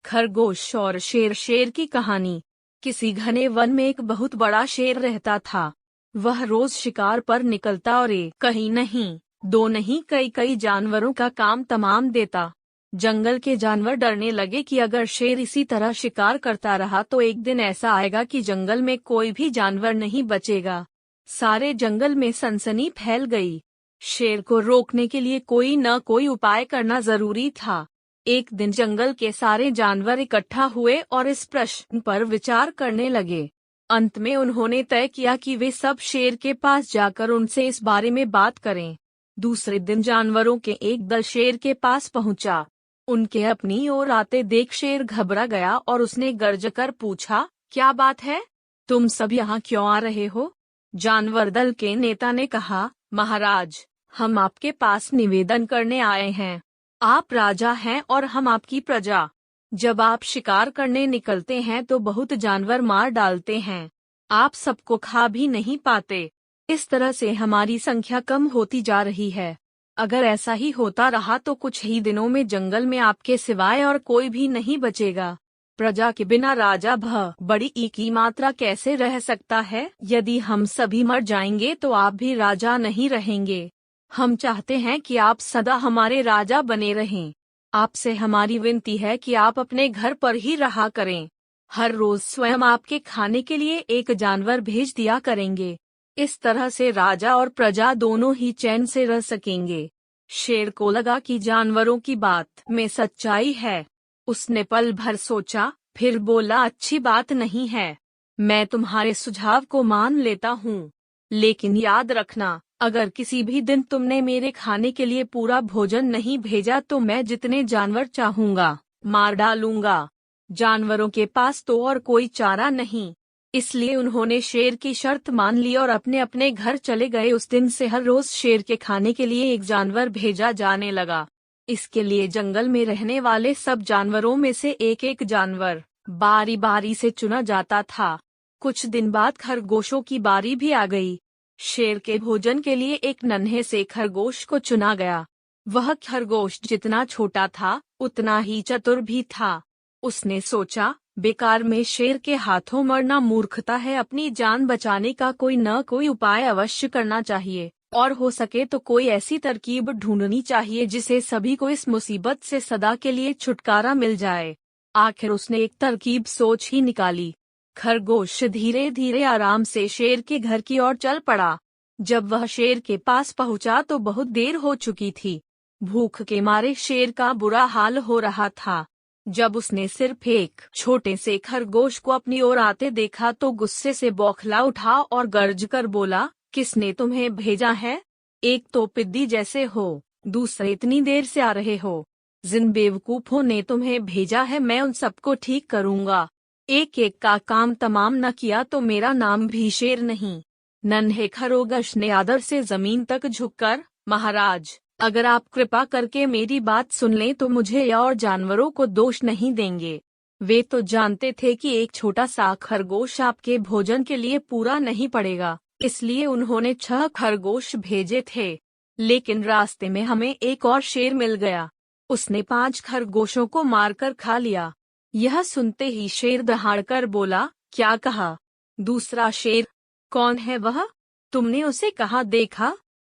खरगोश और शेर। शेर की कहानी। किसी घने वन में एक बहुत बड़ा शेर रहता था। वह रोज शिकार पर निकलता और एक कहीं नहीं, दो नहीं, कई कई जानवरों का काम तमाम देता। जंगल के जानवर डरने लगे कि अगर शेर इसी तरह शिकार करता रहा तो एक दिन ऐसा आएगा कि जंगल में कोई भी जानवर नहीं बचेगा। सारे जंगल में सनसनी फैल गई। शेर को रोकने के लिए कोई न कोई उपाय करना जरूरी था। एक दिन जंगल के सारे जानवर इकट्ठा हुए और इस प्रश्न पर विचार करने लगे। अंत में उन्होंने तय किया कि वे सब शेर के पास जाकर उनसे इस बारे में बात करें। दूसरे दिन जानवरों के एक दल शेर के पास पहुंचा। उनके अपनी ओर आते देख शेर घबरा गया और उसने गर्जकर पूछा, क्या बात है? तुम सब यहाँ क्यों आ रहे हो? जानवर दल के नेता ने कहा, महाराज, हम आपके पास निवेदन करने आए हैं। आप राजा हैं और हम आपकी प्रजा। जब आप शिकार करने निकलते हैं तो बहुत जानवर मार डालते हैं। आप सबको खा भी नहीं पाते। इस तरह से हमारी संख्या कम होती जा रही है। अगर ऐसा ही होता रहा तो कुछ ही दिनों में जंगल में आपके सिवाय और कोई भी नहीं बचेगा। प्रजा के बिना राजा बड़ी ई की मात्रा कैसे रह सकता है? यदि हम सभी मर जाएंगे तो आप भी राजा नहीं रहेंगे। हम चाहते हैं कि आप सदा हमारे राजा बने रहें। आपसे हमारी विनती है कि आप अपने घर पर ही रहा करें। हर रोज स्वयं आपके खाने के लिए एक जानवर भेज दिया करेंगे। इस तरह से राजा और प्रजा दोनों ही चैन से रह सकेंगे। शेर को लगा कि जानवरों की बात में सच्चाई है। उसने पल भर सोचा, फिर बोला, अच्छी बात नहीं है। मैं तुम्हारे सुझाव को मान लेता हूँ, लेकिन याद रखना, अगर किसी भी दिन तुमने मेरे खाने के लिए पूरा भोजन नहीं भेजा तो मैं जितने जानवर चाहूंगा मार डालूंगा। जानवरों के पास तो और कोई चारा नहीं, इसलिए उन्होंने शेर की शर्त मान ली और अपने अपने घर चले गए। उस दिन से हर रोज शेर के खाने के लिए एक जानवर भेजा जाने लगा। इसके लिए जंगल में रहने वाले सब जानवरों में से एक एक जानवर बारी बारी से चुना जाता था। कुछ दिन बाद खरगोशों की बारी भी आ गई। शेर के भोजन के लिए एक नन्हे से खरगोश को चुना गया। वह खरगोश जितना छोटा था उतना ही चतुर भी था। उसने सोचा, बेकार में शेर के हाथों मरना मूर्खता है। अपनी जान बचाने का कोई न कोई उपाय अवश्य करना चाहिए, और हो सके तो कोई ऐसी तरकीब ढूंढनी चाहिए जिसे सभी को इस मुसीबत से सदा के लिए छुटकारा मिल जाए। आखिर उसने एक तरकीब सोच ही निकाली। खरगोश धीरे धीरे आराम से शेर के घर की ओर चल पड़ा। जब वह शेर के पास पहुंचा तो बहुत देर हो चुकी थी। भूख के मारे शेर का बुरा हाल हो रहा था। जब उसने सिर्फ एक छोटे से खरगोश को अपनी ओर आते देखा तो गुस्से से बौखला उठा और गर्ज कर बोला, किसने तुम्हें भेजा है? एक तो पिद्दी जैसे हो, दूसरे इतनी देर से आ रहे हो। जिन बेवकूफों ने तुम्हें भेजा है मैं उन सबको ठीक करूंगा। एक एक का काम तमाम न किया तो मेरा नाम भी शेर नहीं। नन्हे खरगोश ने आदर से जमीन तक झुककर, महाराज, अगर आप कृपा करके मेरी बात सुन लें तो मुझे या और जानवरों को दोष नहीं देंगे। वे तो जानते थे कि एक छोटा सा खरगोश आपके भोजन के लिए पूरा नहीं पड़ेगा, इसलिए उन्होंने 6 खरगोश भेजे थे। लेकिन रास्ते में हमें एक और शेर मिल गया। उसने 5 खरगोशों को मारकर खा लिया। यह सुनते ही शेर दहाड़कर बोला, क्या कहा? दूसरा शेर? कौन है वह? तुमने उसे कहाँ देखा?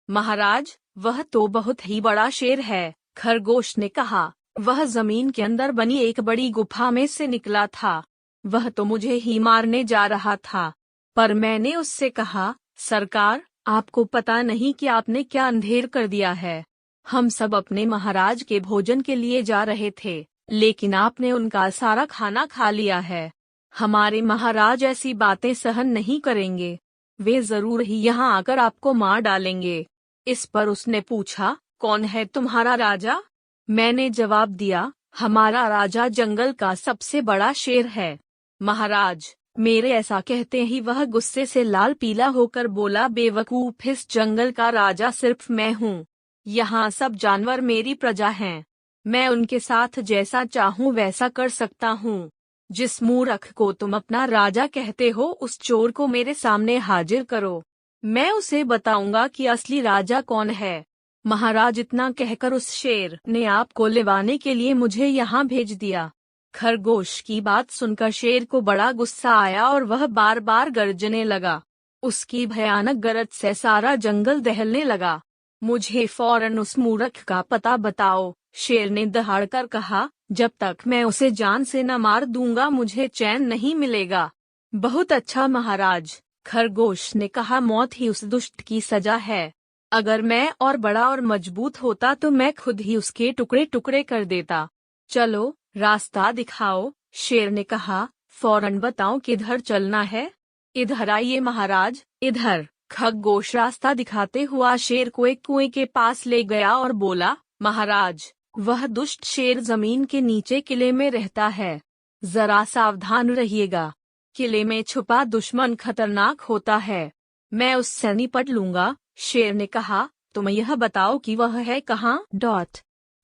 महाराज, वह तो बहुत ही बड़ा शेर है, खरगोश ने कहा। वह जमीन के अंदर बनी एक बड़ी गुफा में से निकला था। वह तो मुझे ही मारने जा रहा था, पर मैंने उससे कहा, सरकार, आपको पता नहीं कि आपने क्या अंधेर कर दिया है। हम सब अपने महाराज के भोजन के लिए जा रहे थे, लेकिन आपने उनका सारा खाना खा लिया है। हमारे महाराज ऐसी बातें सहन नहीं करेंगे। वे जरूर ही यहाँ आकर आपको मार डालेंगे। इस पर उसने पूछा, कौन है तुम्हारा राजा? मैंने जवाब दिया, हमारा राजा जंगल का सबसे बड़ा शेर है। महाराज, मेरे ऐसा कहते ही वह गुस्से से लाल पीला होकर बोला, बेवकूफ, इस जंगल का राजा सिर्फ मैं हूँ। यहाँ सब जानवर मेरी प्रजा हैं। मैं उनके साथ जैसा चाहूँ वैसा कर सकता हूँ। जिस मूर्ख को तुम अपना राजा कहते हो उस चोर को मेरे सामने हाजिर करो। मैं उसे बताऊंगा कि असली राजा कौन है। महाराज इतना कहकर उस शेर ने आपको लिवाने के लिए मुझे यहाँ भेज दिया। खरगोश की बात सुनकर शेर को बड़ा गुस्सा आया और वह बार बार गर्जने लगा। उसकी भयानक गरज से सारा जंगल दहलने लगा। मुझे फौरन उस मूर्ख का पता बताओ, शेर ने दहाड़कर कहा। जब तक मैं उसे जान से न मार दूंगा मुझे चैन नहीं मिलेगा। बहुत अच्छा महाराज, खरगोश ने कहा, मौत ही उस दुष्ट की सजा है। अगर मैं और बड़ा और मजबूत होता तो मैं खुद ही उसके टुकड़े टुकड़े कर देता। चलो रास्ता दिखाओ, शेर ने कहा। फौरन बताओ किधर चलना है। इधर आइए महाराज, इधर। खरगोश रास्ता दिखाते हुआ शेर को एक कुएं के पास ले गया और बोला, महाराज, वह दुष्ट शेर जमीन के नीचे किले में रहता है। जरा सावधान रहिएगा। किले में छुपा दुश्मन खतरनाक होता है। मैं उससे निपट लूंगा, शेर ने कहा। तुम यह बताओ कि वह है कहाँ?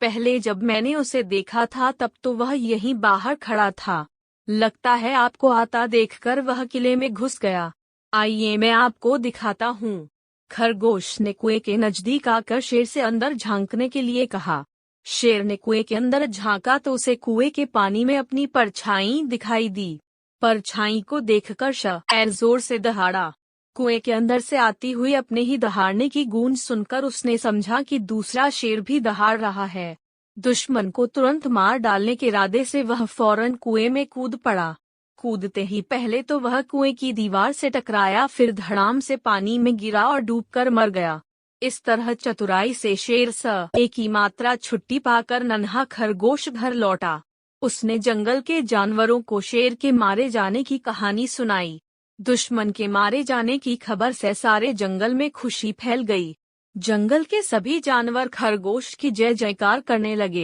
पहले जब मैंने उसे देखा था तब तो वह यहीं बाहर खड़ा था। लगता है आपको आता देखकर वह किले में घुस गया। आइए मैं आपको दिखाता हूँ। खरगोश ने कुएं के नजदीक आकर शेर से अंदर झांकने के लिए कहा। शेर ने कुएं के अंदर झांका तो उसे कुएं के पानी में अपनी परछाई दिखाई दी। परछाई को देखकर शेर जोर से दहाड़ा। कुएं के अंदर से आती हुई अपने ही दहाड़ने की गूंज सुनकर उसने समझा कि दूसरा शेर भी दहाड़ रहा है। दुश्मन को तुरंत मार डालने के इरादे से वह फौरन कुएं में कूद पड़ा। कूदते ही पहले तो वह कुएं की दीवार से टकराया, फिर धड़ाम से पानी में गिरा और डूबकर मर गया। इस तरह चतुराई से शेर एक ही मात्रा छुट्टी पाकर नन्हा खरगोश घर लौटा। उसने जंगल के जानवरों को शेर के मारे जाने की कहानी सुनाई। दुश्मन के मारे जाने की खबर से सारे जंगल में खुशी फैल गई। जंगल के सभी जानवर खरगोश की जय जयकार करने लगे।